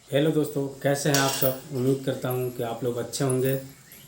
Hello दोस्तों, कैसे हैं आप सब। उम्मीद करता हूं कि आप लोग अच्छे होंगे।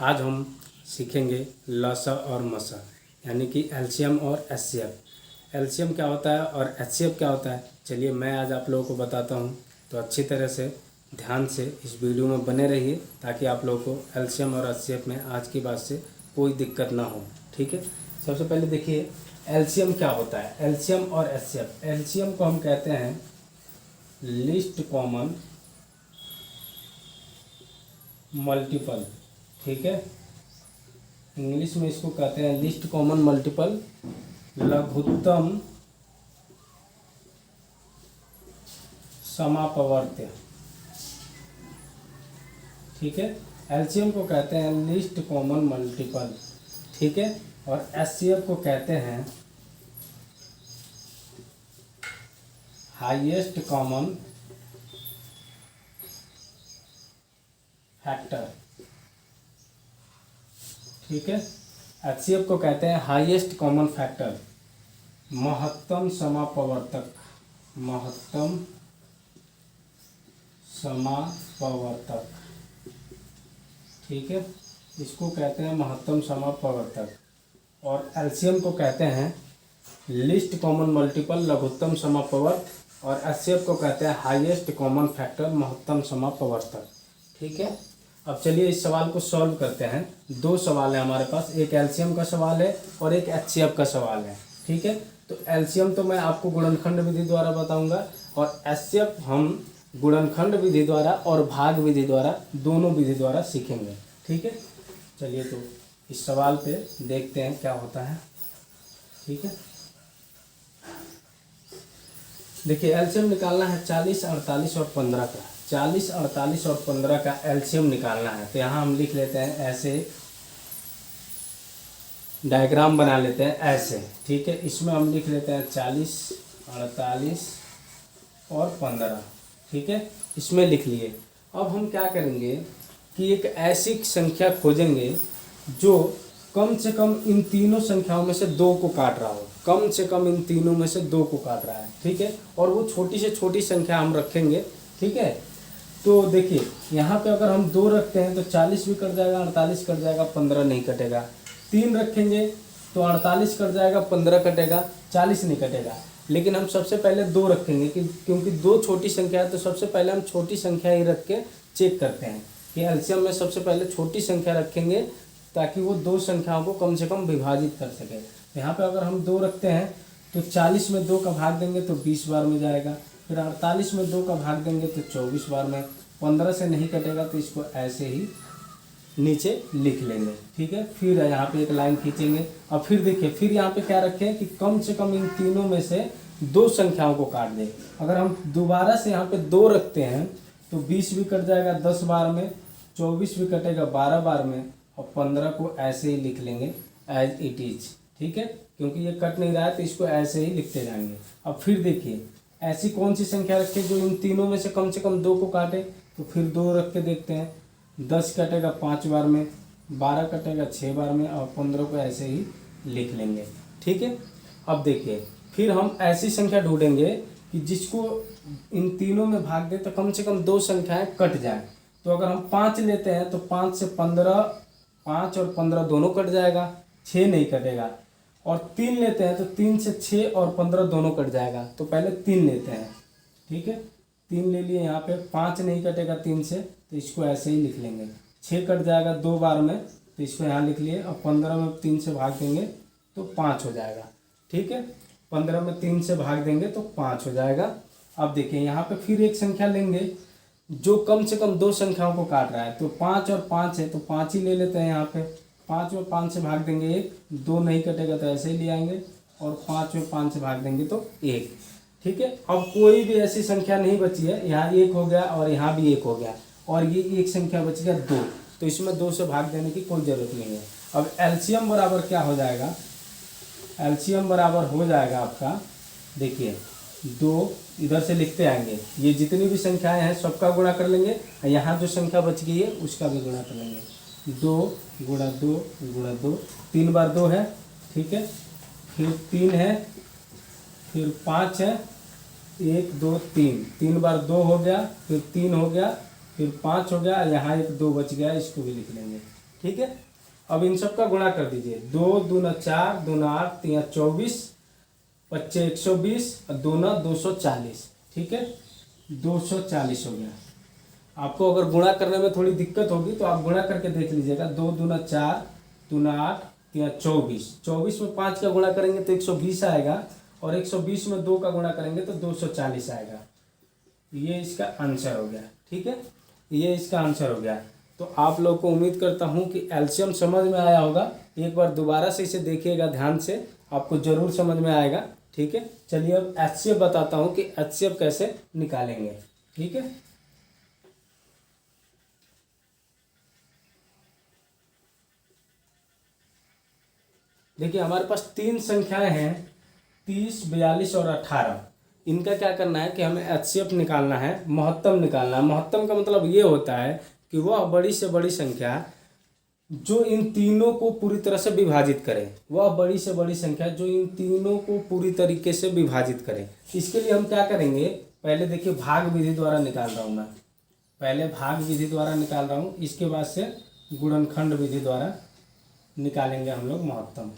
आज हम सीखेंगे लसा और मसा, यानी कि एलसीएम और एचसीएफ। एलसीएम क्या होता है और एचसीएफ क्या होता है, चलिए मैं आज आप लोगों को बताता हूं। तो अच्छी तरह से ध्यान से इस वीडियो में बने रहिए ताकि आप लोगों को एलसीएम और एचसीएफ में आज की बात से कोई दिक्कत ना हो। ठीक है, सबसे पहले देखिए एलसीएम क्या होता है। एलसीएम और एचसीएफ, एलसीएम को हम कहते हैं लिस्ट कॉमन मल्टीपल। ठीक है, इंग्लिश में इसको कहते हैं लिस्ट कॉमन मल्टीपल, लघुत्तम समापवर्त्य। ठीक है, एलसीएम को कहते हैं लिस्ट कॉमन मल्टीपल। ठीक है, और एचसीएफ को कहते हैं हाईएस्ट कॉमन फैक्टर। ठीक है, एचसीएफ को कहते हैं हाईएस्ट कॉमन फैक्टर, महत्तम समापवर्तक। महत्तम समापवर्तक। ठीक है, इसको कहते हैं महत्तम समापवर्तक। और एलसीएम को कहते हैं लिस्ट कॉमन मल्टीपल, लघुत्तम समापवर्त। और एचसीएफ को कहते हैं हाईएस्ट कॉमन फैक्टर, महत्तम समापवर्तक। ठीक है, अब चलिए इस सवाल को सॉल्व करते हैं। दो सवाल है हमारे पास, एक एलसीएम का सवाल है और एक एचसीएफ का सवाल है। ठीक है, तो एलसीएम तो मैं आपको गुणनखंड विधि द्वारा बताऊंगा और एचसीएफ हम गुणनखंड विधि द्वारा और भाग विधि द्वारा, दोनों विधि द्वारा सीखेंगे। ठीक है, चलिए तो इस सवाल पे देखते हैं क्या होता है। ठीक है, देखिए एलसीएम निकालना है 40, 48 और 15 का। 40, 48 और 15 का एलसीएम निकालना है। तो यहाँ हम लिख लेते हैं ऐसे, डायग्राम बना लेते हैं ऐसे। ठीक है, इसमें हम लिख लेते हैं 40, 48 और 15। ठीक है, इसमें लिख लिए। अब हम क्या करेंगे कि एक ऐसी संख्या खोजेंगे जो कम से कम इन तीनों संख्याओं में से दो को काट रहा हो। कम से कम इन तीनों में से दो को काट रहा है। ठीक है, और वो छोटी से छोटी संख्या हम रखेंगे। ठीक है, तो देखिए यहाँ पे अगर हम दो रखते हैं तो 40 भी कट जाएगा, 48 कट जाएगा, 15 नहीं कटेगा। तीन रखेंगे तो 48 कट जाएगा, 15 कटेगा, 40 नहीं कटेगा। लेकिन हम सबसे पहले दो रखेंगे कि क्योंकि दो छोटी संख्या है, तो सबसे पहले हम छोटी संख्या ही रख के चेक करते हैं कि एलसीएम में सबसे पहले छोटी संख्या रखेंगे ताकि वो दो संख्याओं को कम से कम विभाजित कर सके। यहाँ पे अगर हम दो रखते हैं तो 40 में दो का भाग देंगे तो 20 बार में जाएगा। फिर 48 में दो का भाग देंगे तो 24 बार में। 15 से नहीं कटेगा तो इसको ऐसे ही नीचे लिख लेंगे। ठीक है, फिर यहाँ पे एक लाइन खींचेंगे और फिर देखिए फिर यहाँ पे क्या रखें कि कम से कम इन तीनों में से दो संख्याओं को काट दें। अगर हम दोबारा से यहाँ पे दो रखते हैं तो 20 भी कट जाएगा 10 बार में, 24 भी कटेगा 12 बार में, और 15 को ऐसे ही लिख लेंगे एज इट इज। ठीक है, क्योंकि ये कट नहीं रहा है तो इसको ऐसे ही लिखते जाएंगे। अब फिर देखिए ऐसी कौन सी संख्या रखें जो इन तीनों में से कम दो को काटे। तो फिर दो रख के देखते हैं। 10 कटेगा 5 बार में, 12 कटेगा 6 बार में, और 15 को ऐसे ही लिख लेंगे। ठीक है, अब देखिए फिर हम ऐसी संख्या ढूंढेंगे कि जिसको इन तीनों में भाग दे तो कम से कम दो संख्याएं कट जाए। तो अगर हम 5 लेते हैं तो 5 से 15, 5 और 15 दोनों कट जाएगा, 6 नहीं कटेगा। और 3 लेते हैं तो 3 से 6 और 15 दोनों कट जाएगा। तो पहले 3 लेते हैं। ठीक है, 3 ले लिए। यहाँ पे 5 नहीं कटेगा 3 से तो इसको ऐसे ही लिख लेंगे। 6 कट जाएगा 2 बार में तो इसको यहाँ लिख लिए। और 15 में 3 से भाग देंगे तो 5 हो जाएगा। ठीक है, 15 में 3 से भाग देंगे तो 5 हो जाएगा। अब देखिए यहाँ पे फिर एक संख्या लेंगे जो कम से कम दो संख्याओं को काट रहा है। तो 5 और 5 है तो 5 ही ले लेते हैं। यहाँ पे 5 में 5 से भाग देंगे 1, 2 नहीं कटेगा तो ऐसे ही ले आएंगे। और 5 में 5 से भाग देंगे तो 1। ठीक है, अब कोई भी ऐसी संख्या नहीं बची है। यहाँ 1 हो गया और यहाँ भी 1 हो गया, और ये एक संख्या बच गया 2। तो इसमें 2 से भाग देने की कोई ज़रूरत नहीं है। अब एलसीएम बराबर क्या हो जाएगा, एलसीएम बराबर हो जाएगा आपका, देखिए 2 इधर से लिखते आएंगे। ये जितनी भी संख्याएं हैं सबका गुणा कर लेंगे, और यहाँ जो संख्या बच गई है उसका भी गुणा कर लेंगे। 2 गुणा 2 गुणा 2, 3 बार 2 है। ठीक है, फिर 3 है, फिर 5 है, 1 2 3, 3 बार 2 हो गया, फिर 3 हो गया, फिर 5 हो गया, यहाँ 1 2 बच गया, इसको भी लिख लेंगे। ठीक है, अब इन सब का गुणा कर दीजिए। 2 दूना 4, दूना 8, 3 24, 25 120 और दूना 240। ठीक है, 240 हो गया। आपको अगर गुणा करने में थोड़ी दिक्कत होगी तो आप गुणा करके देख लीजिएगा। 2 दूना 4, दूना 8, 3 24, 24 में 5 का गुणा करेंगे तो 120 आएगा, और 120 में 2 का गुणा करेंगे तो 240 आएगा। ये इसका आंसर हो गया। ठीक है, ये इसका आंसर हो गया। तो आप लोग को उम्मीद करता हूँ कि एलसीएम समझ में आया होगा। एक बार दोबारा से इसे देखिएगा ध्यान से, आपको ज़रूर समझ में आएगा। ठीक है, चलिए अब एचसीएफ बताता हूँ कि एचसीएफ कैसे निकालेंगे। ठीक है, देखिए हमारे पास 3 संख्याएं हैं, 30 42 और 18। इनका क्या करना है कि हमें एचसीएफ निकालना है, महत्तम निकालना है। महत्तम का मतलब ये होता है कि वह बड़ी से बड़ी संख्या जो इन तीनों को पूरी तरह से विभाजित करे, वह बड़ी से बड़ी संख्या जो इन तीनों को पूरी तरीके से विभाजित करे। इसके लिए हम क्या करेंगे, पहले देखिए भाग विधि द्वारा निकाल रहा हूँ मैं। पहले भाग विधि द्वारा निकाल रहा हूँ, इसके बाद से गुणनखंड विधि द्वारा निकालेंगे हम लोग महत्तम।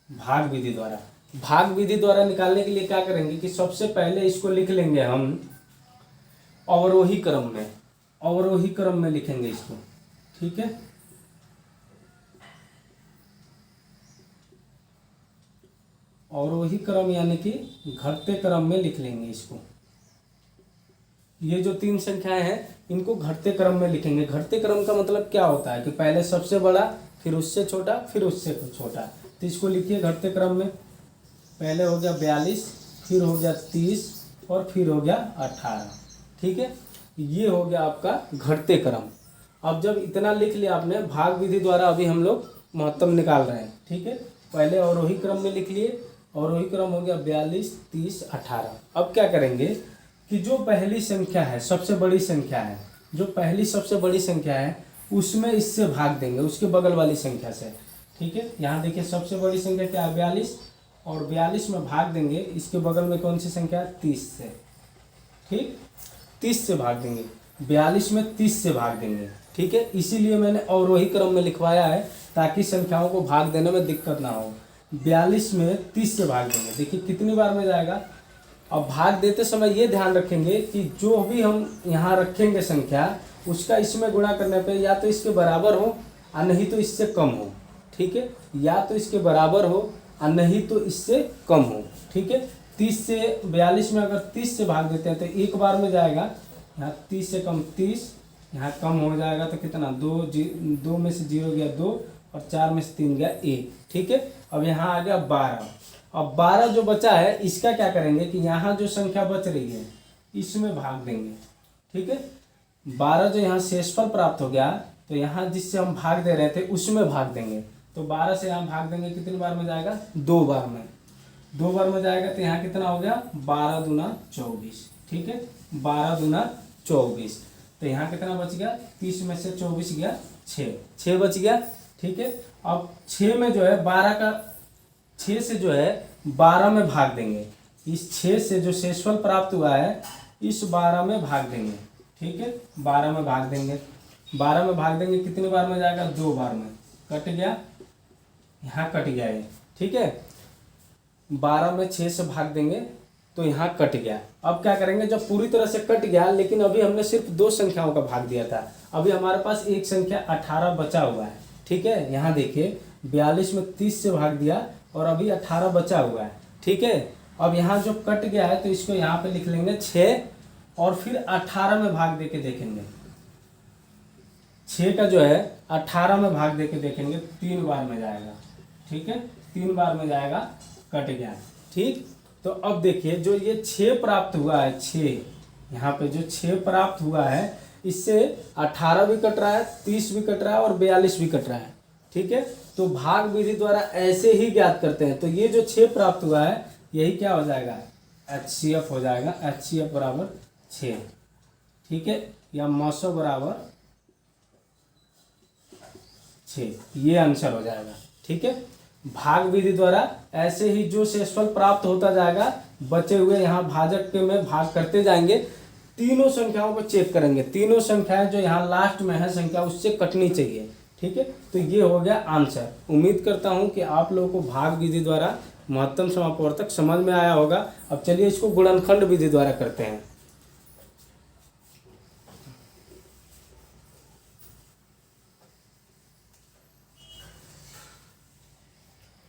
भाग विधि द्वारा, भाग विधि द्वारा निकालने के लिए क्या करेंगे कि सबसे पहले इसको लिख लेंगे हम अवरोही क्रम में। अवरोही क्रम में लिखेंगे इसको। ठीक है, अवरोही क्रम यानी कि घटते क्रम में लिख लेंगे इसको। ये जो 3 संख्याएं हैं इनको घटते क्रम में लिखेंगे। घटते क्रम का मतलब क्या होता है कि पहले सबसे बड़ा, फिर उससे छोटा, फिर उससे छोटा। तो इसको लिखिए घटते क्रम में। पहले हो गया 42, फिर हो गया 30 और फिर हो गया 18। ठीक है, ये हो गया आपका घटते क्रम। अब जब इतना लिख लिया आपने, भाग विधि द्वारा अभी हम लोग महत्तम निकाल रहे हैं। ठीक है, पहले अवरोही क्रम में लिख लिए। अवरोही क्रम हो गया 42 30 18। अब क्या करेंगे कि जो पहली संख्या है, सबसे बड़ी संख्या है, जो पहली सबसे बड़ी संख्या है उसमें इससे भाग देंगे, उसके बगल वाली संख्या से। ठीक है, यहाँ देखिए सबसे बड़ी संख्या क्या है 42, और 42 में भाग देंगे इसके बगल में कौन सी संख्या है 30 से। ठीक, 30 से भाग देंगे, 42 में 30 से भाग देंगे। ठीक है, इसीलिए मैंने अवरोही क्रम में लिखवाया है ताकि संख्याओं को भाग देने में दिक्कत ना हो। 42 में 30 से भाग देंगे, देखिए कितनी बार में जाएगा। अब भाग देते समय ये ध्यान रखेंगे कि जो भी हम यहाँ रखेंगे संख्या, उसका इसमें गुणा करने पे या तो इसके बराबर हो और नहीं तो इससे कम हो। ठीक है, या तो इसके बराबर हो और नहीं तो इससे कम हो। ठीक है, 30 से 42 में अगर 30 से भाग देते हैं तो एक बार में जाएगा, यहाँ 30 से कम 30, यहाँ कम हो जाएगा तो कितना 2 में से 0 गया 2 और 4 में से 3 गया 1। ठीक है, अब यहाँ आ गया 12। अब 12 जो बचा है इसका क्या करेंगे कि यहाँ जो संख्या बच रही है इसमें भाग देंगे। ठीक है, 12 जो यहाँ शेषफल प्राप्त हो गया तो यहाँ जिससे हम भाग दे रहे थे उसमें भाग देंगे। तो 12 से यहाँ भाग देंगे, कितनी बार में जाएगा 2 बार में। 2 बार में जाएगा तो यहाँ कितना हो गया 12 दूना 24। ठीक है, 12 दूना 24, तो यहाँ कितना बच गया 30 में से 24 गया 6 बच गया। ठीक है, अब 6 में जो है 12 का 6 से जो है 12 में भाग देंगे। इस 6 से जो शेषफल प्राप्त हुआ है इस 12 में भाग देंगे। ठीक है, 12 में भाग देंगे, 12 में भाग देंगे कितनी बार में जाएगा 2 बार में। कट गया, यहाँ कट गया ये। ठीक है, 12 में 6 से भाग देंगे तो यहाँ कट गया। अब क्या करेंगे, जब पूरी तरह से कट गया, लेकिन अभी हमने सिर्फ 2 संख्याओं का भाग दिया था, अभी हमारे पास एक संख्या 18 बचा हुआ है। ठीक है, यहाँ देखिए 42 में 30 से भाग दिया और अभी 18 बचा हुआ है। ठीक है, अब यहाँ जो कट गया है तो इसको यहाँ पे लिख लेंगे 6 और फिर 18 में भाग देके देखेंगे। 6 का जो है 18 में भाग देके देखेंगे, 3 बार में जाएगा। ठीक है, 3 बार में जाएगा, कट गया। ठीक, तो अब देखिए जो ये 6 प्राप्त हुआ है, 6 यहाँ पे जो 6 प्राप्त हुआ है इससे 18 भी कट रहा है, 30 भी कट रहा है और 42 भी कट रहा है। ठीक है, तो भाग विधि द्वारा ऐसे ही ज्ञात करते हैं। तो ये जो 6 प्राप्त हुआ है यही क्या हो जाएगा HCF हो जाएगा। HCF बराबर 6। ठीक है, या मौसो बराबर 6, ये आंसर हो जाएगा। ठीक है, भाग विधि द्वारा ऐसे ही जो शेषफल प्राप्त होता जाएगा बचे हुए यहाँ भाजक के में भाग करते जाएंगे, तीनों संख्याओं को चेक करेंगे, तीनों संख्याएं जो यहाँ लास्ट में है संख्या उससे कटनी चाहिए। ठीक है, तो ये हो गया आंसर। उम्मीद करता हूँ कि आप लोगों को भाग विधि द्वारा महत्तम समापवर्तक समझ में आया होगा। अब चलिए इसको गुणनखंड विधि द्वारा करते हैं।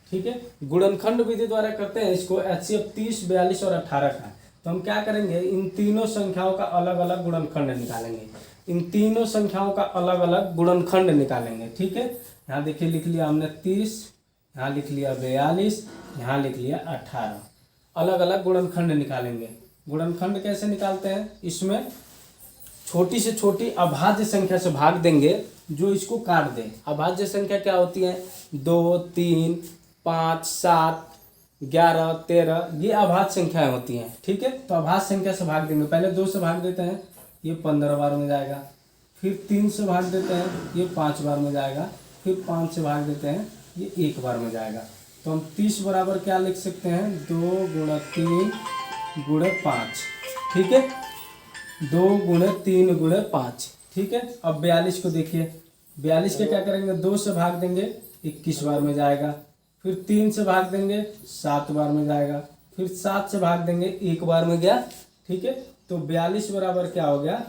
ठीक है, गुणनखंड विधि द्वारा करते हैं इसको। HCF 30, 42 और 18 का। तो हम क्या करेंगे, इन तीनों संख्याओं का अलग अलग गुणनखंड निकालेंगे, इन तीनों संख्याओं का अलग अलग गुणनखंड निकालेंगे। ठीक है, यहाँ देखिए लिख लिया हमने 30, यहाँ लिख लिया 42, यहाँ लिख लिया 18। अलग अलग गुणनखंड निकालेंगे। गुणनखंड कैसे निकालते हैं, इसमें छोटी से छोटी अभाज्य संख्या से भाग देंगे जो इसको काट दे। अभाज्य संख्या क्या होती है, 2, 3, 5, 7, 11, 13, ये अभाज्य संख्याएं होती हैं। ठीक है, तो अभाज्य संख्या से भाग देंगे। पहले 2 से भाग देते हैं, ये 15 बार में जाएगा। फिर 3 से भाग देते हैं, ये 5 बार में जाएगा। फिर 5 से भाग देते हैं, ये 1 बार में जाएगा। तो हम 30 बराबर क्या लिख सकते हैं, 2 × 3 × 5। ठीक है, 2 × 3 × 5। ठीक है, अब 42 को देखिए, 42 के क्या करेंगे, 2 से भाग देंगे 21 बार में जाएगा। फिर 3 से भाग देंगे 7 बार में जाएगा। फिर 7 से भाग देंगे 1 बार में गया। ठीक है, तो 42 बराबर क्या हो गया,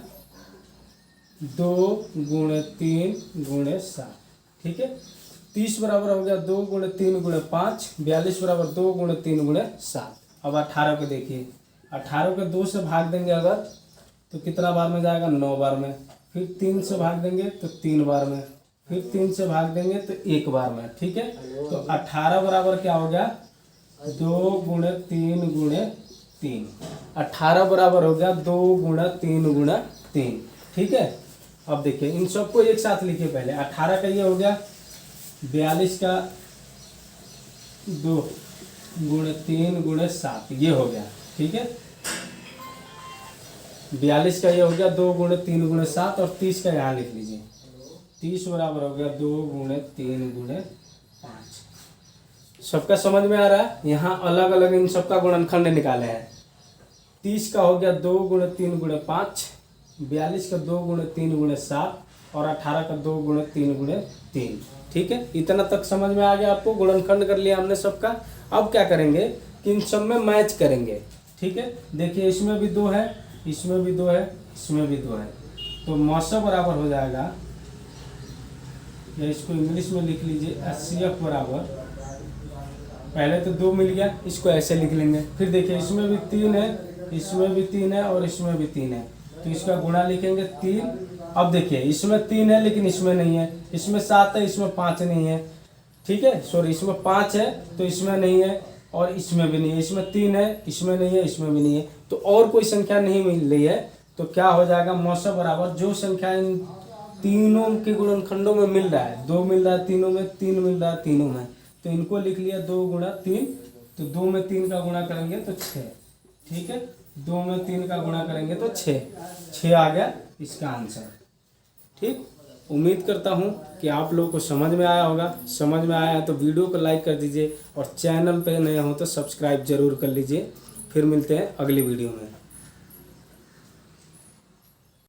2 × 3 × 7। ठीक है, 30 बराबर हो गया 2 × 3 × 5। 42 बराबर 2 × 3 × 7। अब 18 को देखिए, 18 को 2 से भाग देंगे अगर तो कितना बार में जाएगा, 9 बार में। फिर 3 से भाग देंगे तो 3 बार में। फिर 3 से भाग देंगे तो 1 बार में। ठीक है, तो 18 बराबर क्या हो गया, 2 × 3 × 3। 18 बराबर हो गया 2 × 3 × 3। ठीक है, अब देखिए इन सबको एक साथ लिखिए। पहले 18 का ये हो गया, 42 का 2 × 3 × 7 ये हो गया। ठीक है, 42 का ये हो गया 2 × 3 × 7 और 30 का यहाँ लिख लीजिए। 30 बराबर हो गया 2 × 3 × 5। सबका समझ में आ रहा है, यहाँ अलग अलग इन सबका गुणनखंड निकाले हैं। 30 का हो गया 2 × 3 × 5, 42 का 2 × 3 × 7 और 18 का 2 × 3 × 3। ठीक है, इतना तक समझ में आ गया आपको, गुणनखंड कर लिया हमने सबका। अब क्या करेंगे कि इन सब में मैच करेंगे। ठीक है, देखिए इसमें भी 2 है, इसमें भी 2 है, इसमें भी 2 है, तो मौसा बराबर हो जाएगा, या इसको इंग्लिश में लिख लीजिए HCF बराबर, पहले तो 2 मिल गया, इसको ऐसे लिख लेंगे। फिर देखिए इसमें भी 3 है, इसमें भी 3 है और इसमें भी 3 है, तो इसका गुणा लिखेंगे 3। अब देखिए इसमें 3 है लेकिन इसमें नहीं है, इसमें 7 है, इसमें 5 नहीं है। ठीक है, सॉरी, इसमें 5 है तो इसमें नहीं है और इसमें भी नहीं है, इसमें 3 है, इसमें नहीं है, इसमें भी नहीं है, तो और कोई संख्या नहीं मिल रही है। तो क्या हो जाएगा, मौसा बराबर जो संख्या इन तीनों के गुणनखंडों में मिल रहा है, 2 मिल रहा है तीनों में, 3 मिल रहा है तीनों में, तो इनको लिख लिया 2 × 3। तो 2 में 3 का गुणा करेंगे तो 6। ठीक है, 2 में 3 का गुणा करेंगे तो 6 आ गया इसका आंसर। ठीक, उम्मीद करता हूँ कि आप लोगों को समझ में आया होगा। समझ में आया है तो वीडियो को लाइक कर दीजिए और चैनल पे नए हो तो सब्सक्राइब जरूर कर लीजिए। फिर मिलते हैं अगली वीडियो में।